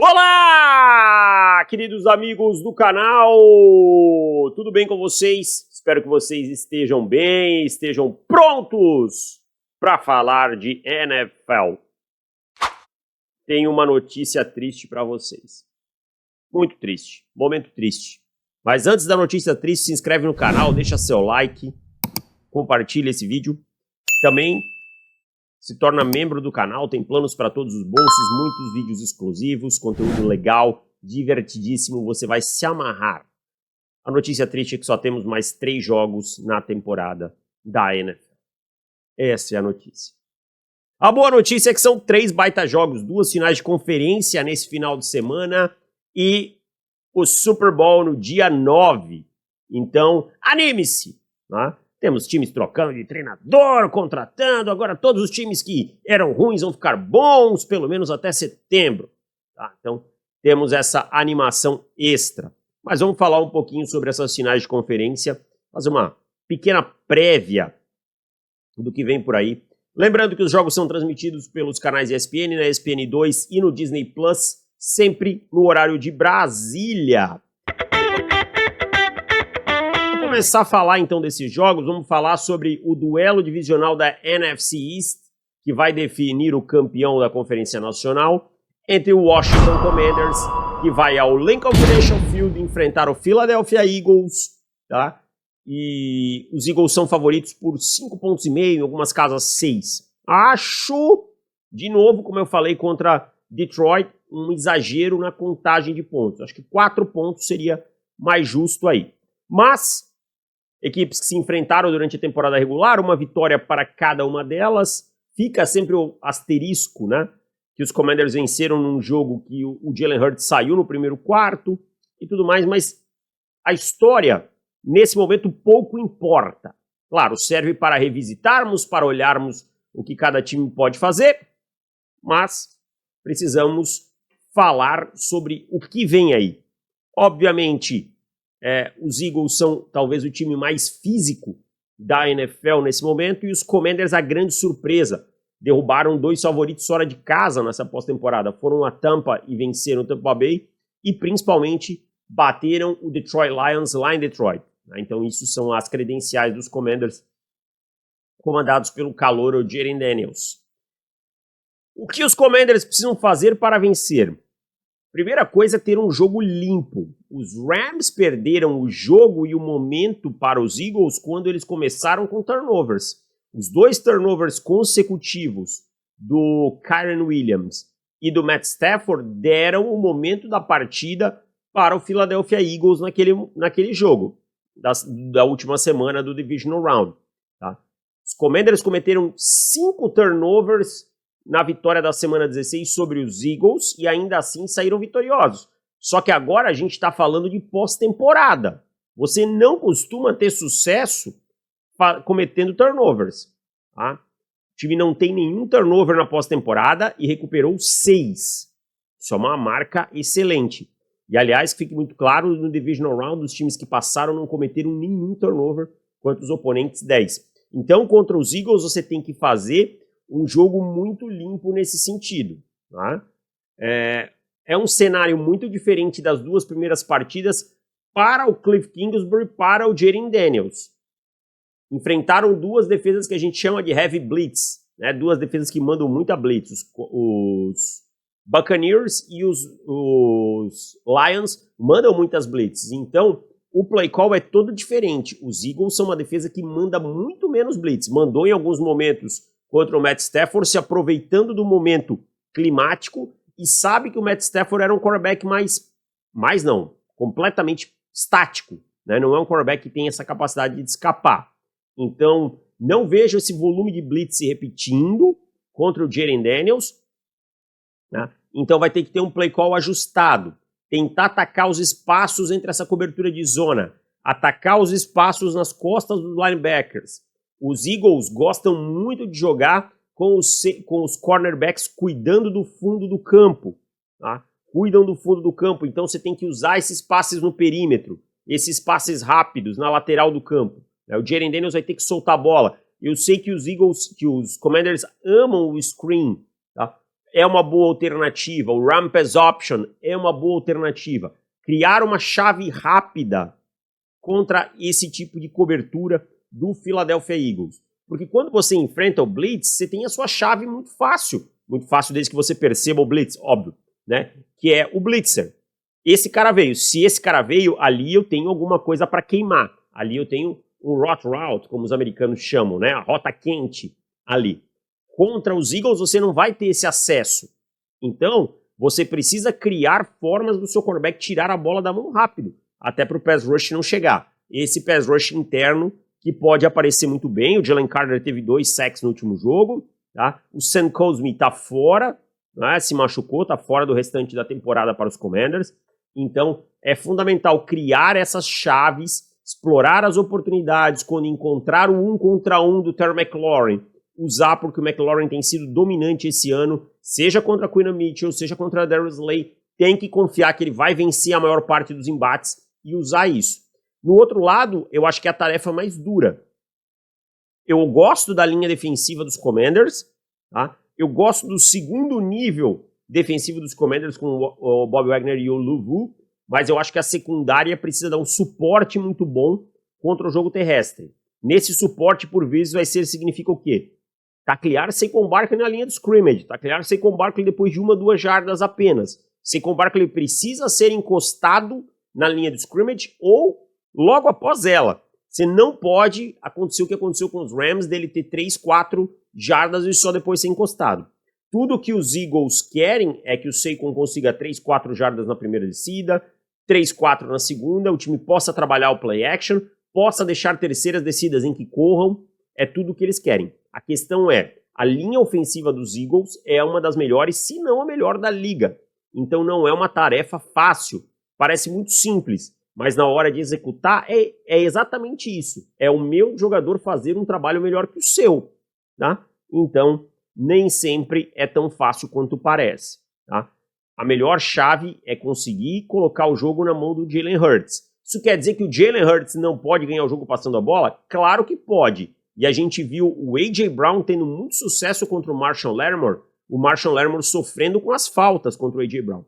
Olá, queridos amigos do canal, tudo bem com vocês? Espero que vocês estejam bem, estejam prontos para falar de NFL. Tenho uma notícia triste para vocês, muito triste, momento triste. Mas antes da notícia triste, se inscreve no canal, deixa seu like, compartilha esse vídeo. Também se torna membro do canal, tem planos para todos os bolsos, muitos vídeos exclusivos, conteúdo legal, divertidíssimo, você vai se amarrar. A notícia triste é que só temos mais 3 jogos na temporada da NFL. Essa é a notícia. A boa notícia é que são 3 baita jogos, 2 finais de conferência nesse final de semana e o Super Bowl no dia 9. Então, anime-se, né? Temos times trocando de treinador, contratando, agora todos os times que eram ruins vão ficar bons, pelo menos até setembro. Tá? Então, temos essa animação extra. Mas vamos falar um pouquinho sobre essas finais de conferência, fazer uma pequena prévia do que vem por aí. Lembrando que os jogos são transmitidos pelos canais ESPN, na ESPN2 e no Disney Plus, sempre no horário de Brasília. Começar a falar então desses jogos, vamos falar sobre o duelo divisional da NFC East, que vai definir o campeão da Conferência Nacional, entre o Washington Commanders, que vai ao Lincoln Financial Field enfrentar o Philadelphia Eagles, tá? E os Eagles são favoritos por 5,5 pontos, em algumas casas 6. Acho, de novo, como eu falei contra Detroit, um exagero na contagem de pontos. Acho que 4 pontos seria mais justo aí. Mas equipes que se enfrentaram durante a temporada regular, uma vitória para cada uma delas, fica sempre o asterisco, né? Que os Commanders venceram num jogo que o Jalen Hurts saiu no primeiro quarto e tudo mais, mas a história, nesse momento, pouco importa. Claro, serve para revisitarmos, para olharmos o que cada time pode fazer, mas precisamos falar sobre o que vem aí. Obviamente, os Eagles são talvez o time mais físico da NFL nesse momento e os Commanders a grande surpresa. Derrubaram 2 favoritos fora de casa nessa pós-temporada. Foram a Tampa e venceram o Tampa Bay e principalmente bateram o Detroit Lions lá em Detroit. Então isso são as credenciais dos Commanders comandados pelo calouro Jayden Daniels. O que os Commanders precisam fazer para vencer? Primeira coisa é ter um jogo limpo. Os Rams perderam o jogo e o momento para os Eagles quando eles começaram com turnovers. Os 2 turnovers consecutivos do Kyren Williams e do Matt Stafford deram o momento da partida para o Philadelphia Eagles naquele jogo, da última semana do Divisional Round. Tá? Os Commanders cometeram 5 turnovers na vitória da semana 16 sobre os Eagles e ainda assim saíram vitoriosos. Só que agora a gente está falando de pós-temporada. Você não costuma ter sucesso cometendo turnovers. Tá? O time não tem nenhum turnover na pós-temporada e recuperou 6. Isso é uma marca excelente. E aliás, fique muito claro, no Divisional Round, os times que passaram não cometeram nenhum turnover, quanto os oponentes 10. Então, contra os Eagles, você tem que fazer um jogo muito limpo nesse sentido. Tá? É um cenário muito diferente das 2 primeiras partidas para o Cliff Kingsbury e para o Jayden Daniels. Enfrentaram 2 defesas que a gente chama de heavy blitz, né? 2 defesas que mandam muita blitz. Os Buccaneers e os Lions mandam muitas blitzes. Então, o play call é todo diferente. Os Eagles são uma defesa que manda muito menos blitz. Mandou em alguns momentos contra o Matt Stafford, se aproveitando do momento climático, e sabe que o Matt Stafford era um quarterback completamente estático, né? Não é um quarterback que tem essa capacidade de escapar. Então, não vejo esse volume de blitz se repetindo contra o Jayden Daniels, né? Então vai ter que ter um play call ajustado, tentar atacar os espaços entre essa cobertura de zona, atacar os espaços nas costas dos linebackers. Os Eagles gostam muito de jogar com os cornerbacks cuidando do fundo do campo. Tá? Cuidam do fundo do campo, então você tem que usar esses passes no perímetro, esses passes rápidos na lateral do campo. O Jayden Daniels vai ter que soltar a bola. Eu sei que os Commanders amam o screen. Tá? é uma boa alternativa, o Run Pass Option é uma boa alternativa. Criar uma chave rápida contra esse tipo de cobertura do Philadelphia Eagles. Porque quando você enfrenta o Blitz, você tem a sua chave muito fácil desde que você perceba o Blitz, óbvio, né? Que é o Blitzer. Esse cara veio, se esse cara veio, ali eu tenho alguma coisa para queimar, ali eu tenho um hot route, como os americanos chamam, né? A rota quente ali. Contra os Eagles você não vai ter esse acesso. Então, você precisa criar formas do seu quarterback tirar a bola da mão rápido, até para o pass rush não chegar. Esse pass rush interno que pode aparecer muito bem, o Jalen Carter teve 2 sacks no último jogo, tá? O Sam Cosmi está fora, né? Se machucou, está fora do restante da temporada para os Commanders. Então, é fundamental criar essas chaves, explorar as oportunidades quando encontrar o 1 contra 1 do Terry McLaurin, usar porque o McLaurin tem sido dominante esse ano, seja contra a Quinn Mitchell, seja contra a Darius Slay, tem que confiar que ele vai vencer a maior parte dos embates e usar isso. No outro lado, eu acho que é a tarefa mais dura. Eu gosto da linha defensiva dos Commanders, tá? Eu gosto do segundo nível defensivo dos Commanders com o Bob Wagner e o Luvu, mas eu acho que a secundária precisa dar um suporte muito bom contra o jogo terrestre. Nesse suporte, por vezes, significa o quê? Taclear Saquon Barkley na linha do scrimmage, taclear Saquon Barkley depois de 1 ou 2 jardas apenas. Saquon Barkley precisa ser encostado na linha do scrimmage ou logo após ela. Você não pode acontecer o que aconteceu com os Rams, dele ter 3, 4 jardas e só depois ser encostado. Tudo que os Eagles querem é que o Saquon consiga 3, 4 jardas na primeira descida, 3, 4 na segunda, o time possa trabalhar o play action, possa deixar terceiras descidas em que corram, é tudo o que eles querem. A questão é, a linha ofensiva dos Eagles é uma das melhores, se não a melhor da liga. Então não é uma tarefa fácil, parece muito simples, mas na hora de executar é exatamente isso. É o meu jogador fazer um trabalho melhor que o seu, tá? Então nem sempre é tão fácil quanto parece, tá? A melhor chave é conseguir colocar o jogo na mão do Jalen Hurts. Isso quer dizer que o Jalen Hurts não pode ganhar o jogo passando a bola? Claro que pode. E a gente viu o A.J. Brown tendo muito sucesso contra o Marshon Lattimore sofrendo com as faltas contra o A.J. Brown.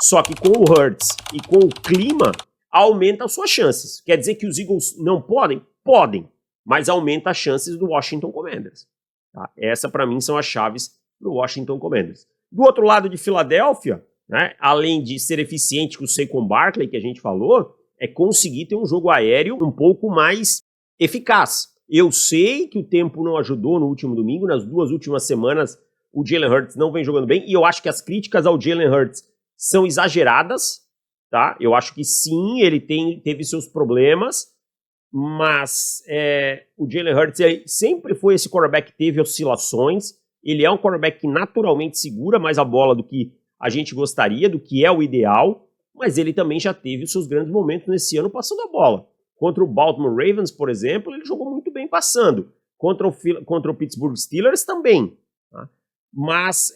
Só que com o Hurts e com o clima, aumenta as suas chances. Quer dizer que os Eagles não podem? Podem, mas aumenta as chances do Washington Commanders. Tá? Essa, para mim, são as chaves para o Washington Commanders. Do outro lado de Filadélfia, né, além de ser eficiente com o Saquon Barkley, que a gente falou, é conseguir ter um jogo aéreo um pouco mais eficaz. Eu sei que o tempo não ajudou no último domingo, nas 2 últimas semanas o Jalen Hurts não vem jogando bem, e eu acho que as críticas ao Jalen Hurts são exageradas, tá? Eu acho que sim, ele teve seus problemas, mas o Jalen Hurts sempre foi esse quarterback que teve oscilações, ele é um quarterback que naturalmente segura mais a bola do que a gente gostaria, do que é o ideal, mas ele também já teve os seus grandes momentos nesse ano passando a bola. Contra o Baltimore Ravens, por exemplo, ele jogou muito bem passando. Contra o Pittsburgh Steelers também. Tá? Mas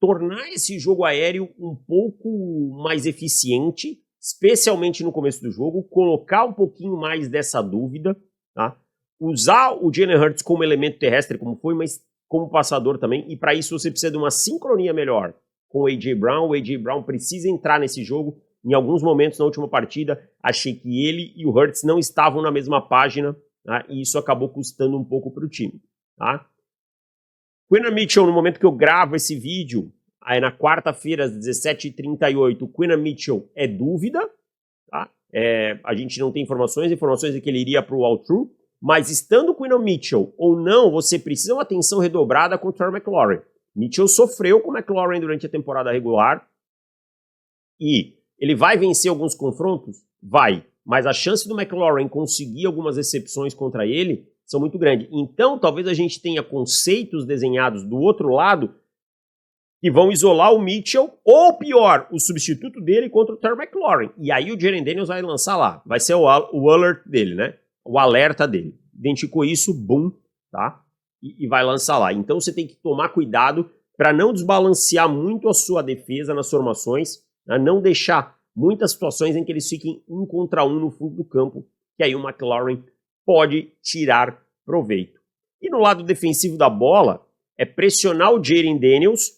tornar esse jogo aéreo um pouco mais eficiente, especialmente no começo do jogo, colocar um pouquinho mais dessa dúvida, tá? Usar o Jalen Hurts como elemento terrestre, como foi, mas como passador também, e para isso você precisa de uma sincronia melhor com o A.J. Brown. O A.J. Brown precisa entrar nesse jogo. Em alguns momentos na última partida, achei que ele e o Hurts não estavam na mesma página, tá? E isso acabou custando um pouco para o time. Tá? Quinn Mitchell, no momento que eu gravo esse vídeo, aí na quarta-feira, às 17h38, Quinn Mitchell é dúvida. Tá? A gente não tem informações é que ele iria para o All-True, mas estando Quinn Mitchell ou não, você precisa de uma atenção redobrada com o Terry McLaurin. Mitchell sofreu com o McLaurin durante a temporada regular e ele vai vencer alguns confrontos? Vai. Mas a chance do McLaurin conseguir algumas recepções contra ele são muito grandes. Então, talvez a gente tenha conceitos desenhados do outro lado que vão isolar o Mitchell, ou pior, o substituto dele contra o Terry McLaurin. E aí o Jaren Daniels vai lançar lá. Vai ser o alert dele, né? O alerta dele. Identificou isso, boom, tá? E vai lançar lá. Então você tem que tomar cuidado para não desbalancear muito a sua defesa nas formações, a não deixar muitas situações em que eles fiquem 1 contra 1 no fundo do campo, que aí o McLaurin pode tirar proveito. E no lado defensivo da bola, é pressionar o Jaren Daniels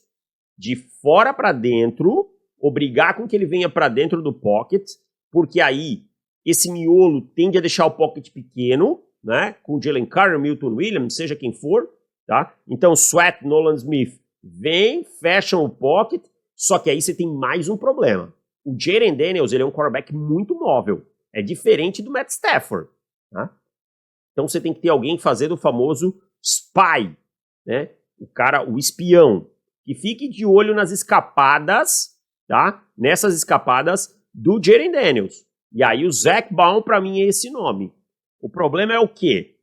de fora para dentro, obrigar com que ele venha para dentro do pocket, porque aí esse miolo tende a deixar o pocket pequeno, né? Com o Jalen Carter, Milton Williams, seja quem for, tá? Então, Sweat, Nolan Smith, vem, fecham o pocket, só que aí você tem mais um problema. O Jayden Daniels, ele é um quarterback muito móvel. É diferente do Matt Stafford, tá? Então você tem que ter alguém fazendo o famoso spy, né? O espião, que fique de olho nas escapadas, tá? Nessas escapadas do Jayden Daniels. E aí o Zach Baum, para mim, é esse nome. O problema é o quê?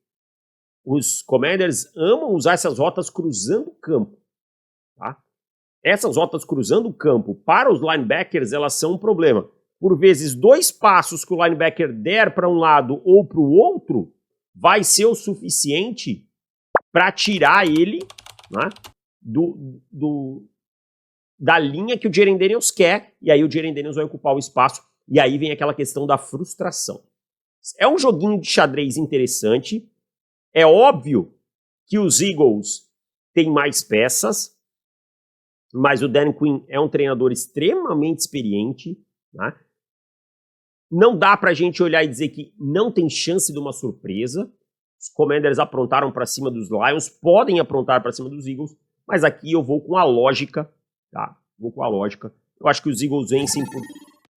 Os Commanders amam usar essas rotas cruzando o campo, tá? Essas rotas cruzando o campo, para os linebackers, elas são um problema. Por vezes, 2 passos que o linebacker der para um lado ou para o outro, vai ser o suficiente para tirar ele, né, da linha que o Jayden Daniels quer, e aí o Jayden Daniels vai ocupar o espaço, e aí vem aquela questão da frustração. É um joguinho de xadrez interessante, é óbvio que os Eagles têm mais peças, mas o Dan Quinn é um treinador extremamente experiente, né? Não dá pra gente olhar e dizer que não tem chance de uma surpresa. Os Commanders aprontaram para cima dos Lions, podem aprontar para cima dos Eagles, mas aqui eu vou com a lógica, tá? Vou com a lógica. Eu acho que os Eagles vencem por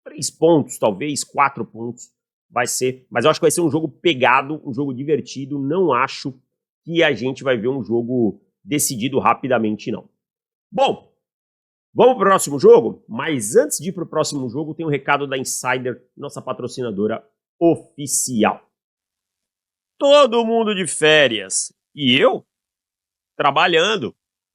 3 pontos, talvez 4 pontos, vai ser, mas eu acho que vai ser um jogo pegado, um jogo divertido. Não acho que a gente vai ver um jogo decidido rapidamente, não. Bom, vamos para o próximo jogo? Mas antes de ir para o próximo jogo, tem um recado da Insider, nossa patrocinadora oficial. Todo mundo de férias. E eu? Trabalhando.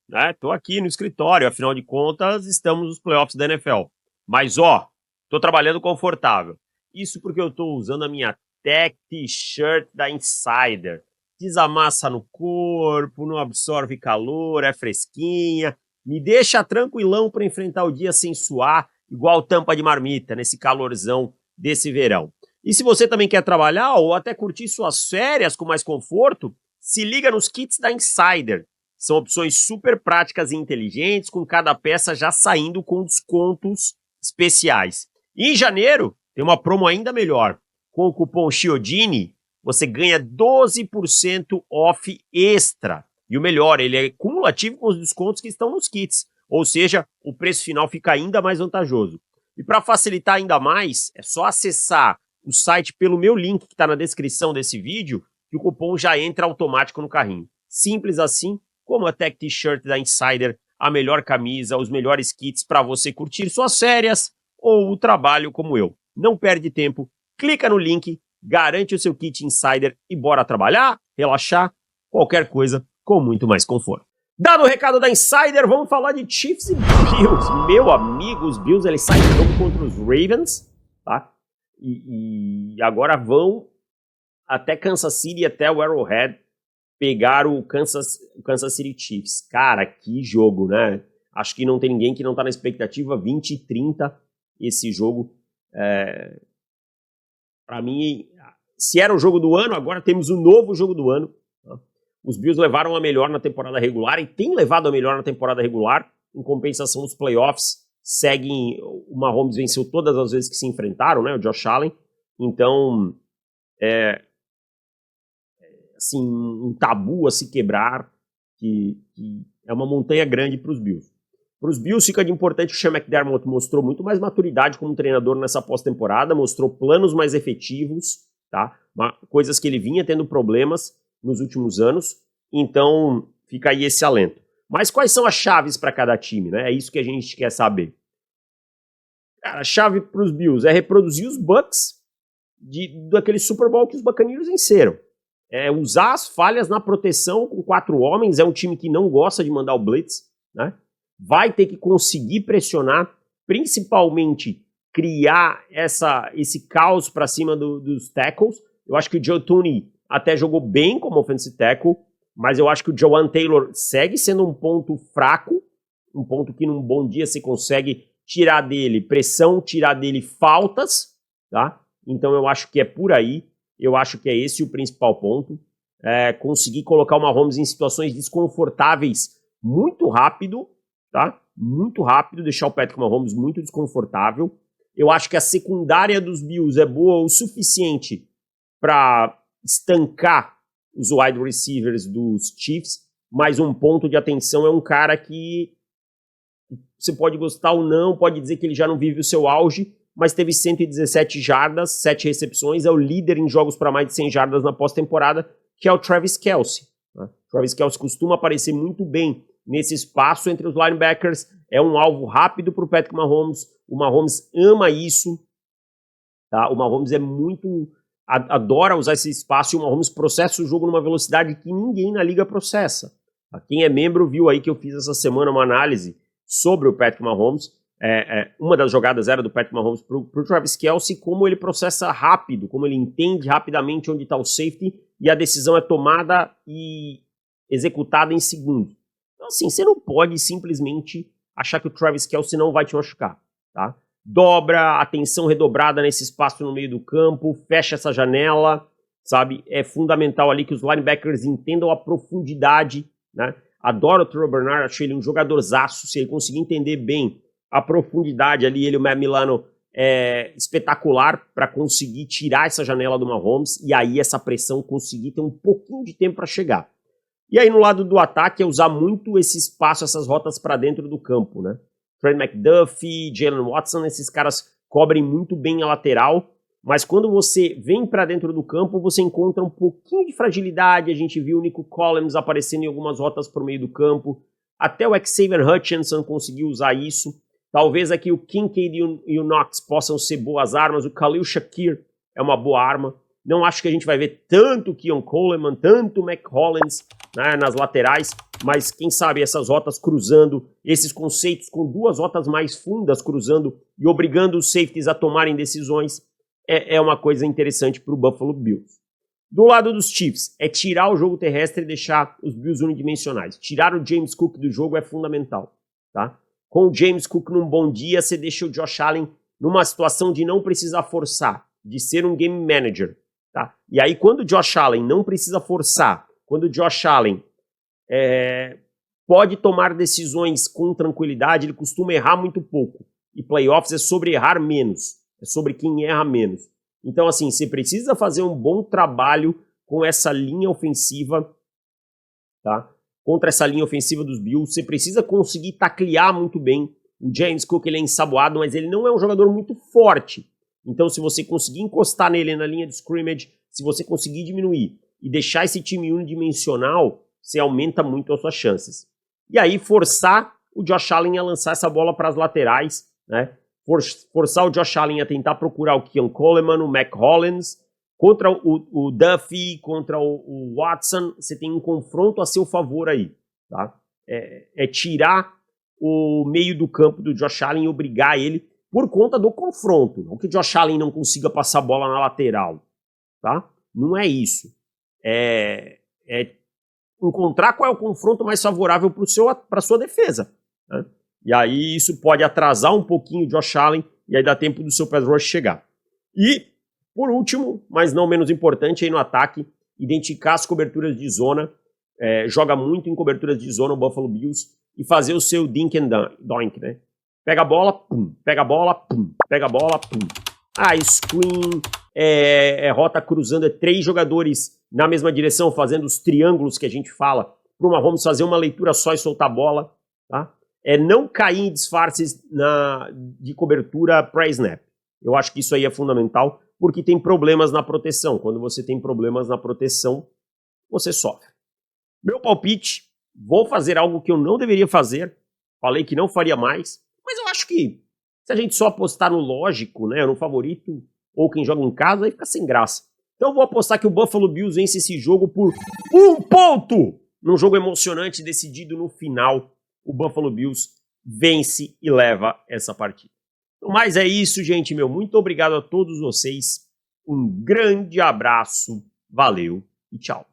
Né? Tô aqui no escritório, afinal de contas, estamos nos playoffs da NFL. Mas, ó, tô trabalhando confortável. Isso porque eu tô usando a minha Tech T-shirt da Insider. Desamassa no corpo, não absorve calor, é fresquinha. Me deixa tranquilão para enfrentar o dia sem suar, igual tampa de marmita, nesse calorzão desse verão. E se você também quer trabalhar ou até curtir suas férias com mais conforto, se liga nos kits da Insider. São opções super práticas e inteligentes, com cada peça já saindo com descontos especiais. E em janeiro, tem uma promo ainda melhor. Com o cupom Chiodini, você ganha 12% off extra. E o melhor, ele é cumulativo com os descontos que estão nos kits. Ou seja, o preço final fica ainda mais vantajoso. E para facilitar ainda mais, é só acessar o site pelo meu link que está na descrição desse vídeo, que o cupom já entra automático no carrinho. Simples assim, como a Tech T-shirt da Insider, a melhor camisa, os melhores kits para você curtir suas férias ou o trabalho como eu. Não perde tempo, clica no link, garante o seu kit Insider e bora trabalhar, relaxar, qualquer coisa com muito mais conforto. Dado o recado da Insider, vamos falar de Chiefs e Bills. Meu amigo, os Bills eles saem do jogo contra os Ravens, tá? E agora vão até Kansas City, até o Arrowhead, pegar o Kansas City Chiefs. Cara, que jogo, né? Acho que não tem ninguém que não tá na expectativa. 20-30 esse jogo. Para mim, se era o jogo do ano, agora temos o novo jogo do ano. Tá? Os Bills levaram a melhor na temporada regular e têm levado a melhor na temporada regular. Em compensação, os playoffs seguem. O Mahomes venceu todas as vezes que se enfrentaram, né? O Josh Allen. Então, assim, um tabu a se quebrar, que é uma montanha grande para os Bills. Para os Bills fica de importante, o Sean McDermott mostrou muito mais maturidade como treinador nessa pós-temporada, mostrou planos mais efetivos, tá? Coisas que ele vinha tendo problemas nos últimos anos, então fica aí esse alento. Mas quais são as chaves para cada time, né? É isso que a gente quer saber. Cara, a chave para os Bills é reproduzir os Bucks daquele Super Bowl que os Buccaneers venceram. Usar as falhas na proteção com 4 homens, é um time que não gosta de mandar o blitz, né? Vai ter que conseguir pressionar, principalmente criar esse caos para cima dos tackles. Eu acho que o Joe Thuney até jogou bem como offensive tackle, mas eu acho que o Jawan Taylor segue sendo um ponto fraco, um ponto que num bom dia você consegue tirar dele pressão, tirar dele faltas, tá? Então eu acho que é por aí. Eu acho que é esse o principal ponto. Conseguir colocar o Mahomes em situações desconfortáveis muito rápido, tá? muito rápido, deixar o Patrick Mahomes muito desconfortável. Eu acho que a secundária dos Bills é boa o suficiente para estancar os wide receivers dos Chiefs, mas um ponto de atenção é um cara que você pode gostar ou não, pode dizer que ele já não vive o seu auge, mas teve 117 jardas, 7 recepções, é o líder em jogos para mais de 100 jardas na pós-temporada, que é o Travis Kelce. Né? Travis Kelce costuma aparecer muito bem nesse espaço entre os linebackers, é um alvo rápido para o Patrick Mahomes, o Mahomes ama isso, tá? O Mahomes é muito... adora usar esse espaço e o Mahomes processa o jogo numa velocidade que ninguém na liga processa. Quem é membro viu aí que eu fiz essa semana uma análise sobre o Patrick Mahomes. Uma das jogadas era do Patrick Mahomes para o Travis Kelce, como ele processa rápido, como ele entende rapidamente onde está o safety e a decisão é tomada e executada em segundos. Então assim, você não pode simplesmente achar que o Travis Kelce não vai te machucar, tá? Dobra, atenção redobrada nesse espaço no meio do campo, fecha essa janela, sabe? É fundamental ali que os linebackers entendam a profundidade, né? Adoro o Terrell Bernard, achei ele um jogadorzaço, se ele conseguir entender bem a profundidade ali, ele e o Matt Milano é espetacular para conseguir tirar essa janela do Mahomes e aí essa pressão conseguir ter um pouquinho de tempo para chegar. E aí no lado do ataque é usar muito esse espaço, essas rotas para dentro do campo, né? Trent McDuffie, Jalen Watson, esses caras cobrem muito bem a lateral, mas quando você vem para dentro do campo, você encontra um pouquinho de fragilidade. A gente viu o Nico Collins aparecendo em algumas rotas por meio do campo, até o Xavier Hutchinson conseguiu usar isso. Talvez aqui o Kincaid e o Knox possam ser boas armas, o Khalil Shakir é uma boa arma. Não acho que a gente vai ver tanto o Keon Coleman, tanto o Mac Hollins, né, nas laterais, mas quem sabe essas rotas cruzando, esses conceitos com duas rotas mais fundas cruzando e obrigando os safeties a tomarem decisões, é uma coisa interessante para o Buffalo Bills. Do lado dos Chiefs, é tirar o jogo terrestre e deixar os Bills unidimensionais. Tirar o James Cook do jogo é fundamental, tá? Com o James Cook num bom dia, você deixa o Josh Allen numa situação de não precisar forçar, de ser um game manager, tá? E aí quando o Josh Allen não precisa forçar, quando o Josh Allen pode tomar decisões com tranquilidade, ele costuma errar muito pouco. E playoffs é sobre errar menos, é sobre quem erra menos. Então assim, você precisa fazer um bom trabalho com essa linha ofensiva, tá? Contra essa linha ofensiva dos Bills, você precisa conseguir taclear muito bem. O James Cook ele é ensaboado, mas ele não é um jogador muito forte. Então se você conseguir encostar nele na linha de scrimmage, se você conseguir diminuir e deixar esse time unidimensional, você aumenta muito as suas chances. E aí forçar o Josh Allen a lançar essa bola para as laterais, né? Forçar o Josh Allen a tentar procurar o Keon Coleman, o Mac Hollins. Contra o Duffy, contra o Watson, você tem um confronto a seu favor aí, tá? Tirar o meio do campo do Josh Allen e obrigar ele por conta do confronto. Não que o Josh Allen não consiga passar a bola na lateral, tá? Não é isso. Encontrar qual é o confronto mais favorável para a sua defesa, né? E aí isso pode atrasar um pouquinho o Josh Allen e aí dá tempo do seu pass rush chegar. E por último, mas não menos importante, aí no ataque, identificar as coberturas de zona, joga muito em coberturas de zona o Buffalo Bills, e fazer o seu dink and doink, né? Pega a bola, pum, pega a bola, pum, pega a bola, pum. Screen, rota cruzando, 3 jogadores na mesma direção, fazendo os triângulos que a gente fala, para o Mahomes fazer uma leitura só e soltar a bola, tá? Não cair em disfarces de cobertura pré-snap. Eu acho que isso aí é fundamental, porque tem problemas na proteção. Quando você tem problemas na proteção, você sofre. Meu palpite, vou fazer algo que eu não deveria fazer, falei que não faria mais, mas eu acho que se a gente só apostar no lógico, né, no favorito, ou quem joga em casa, aí fica sem graça. Então eu vou apostar que o Buffalo Bills vence esse jogo por 1 ponto! Num jogo emocionante, decidido no final, o Buffalo Bills vence e leva essa partida. Mas é isso, gente, muito obrigado a todos vocês, um grande abraço, valeu e tchau.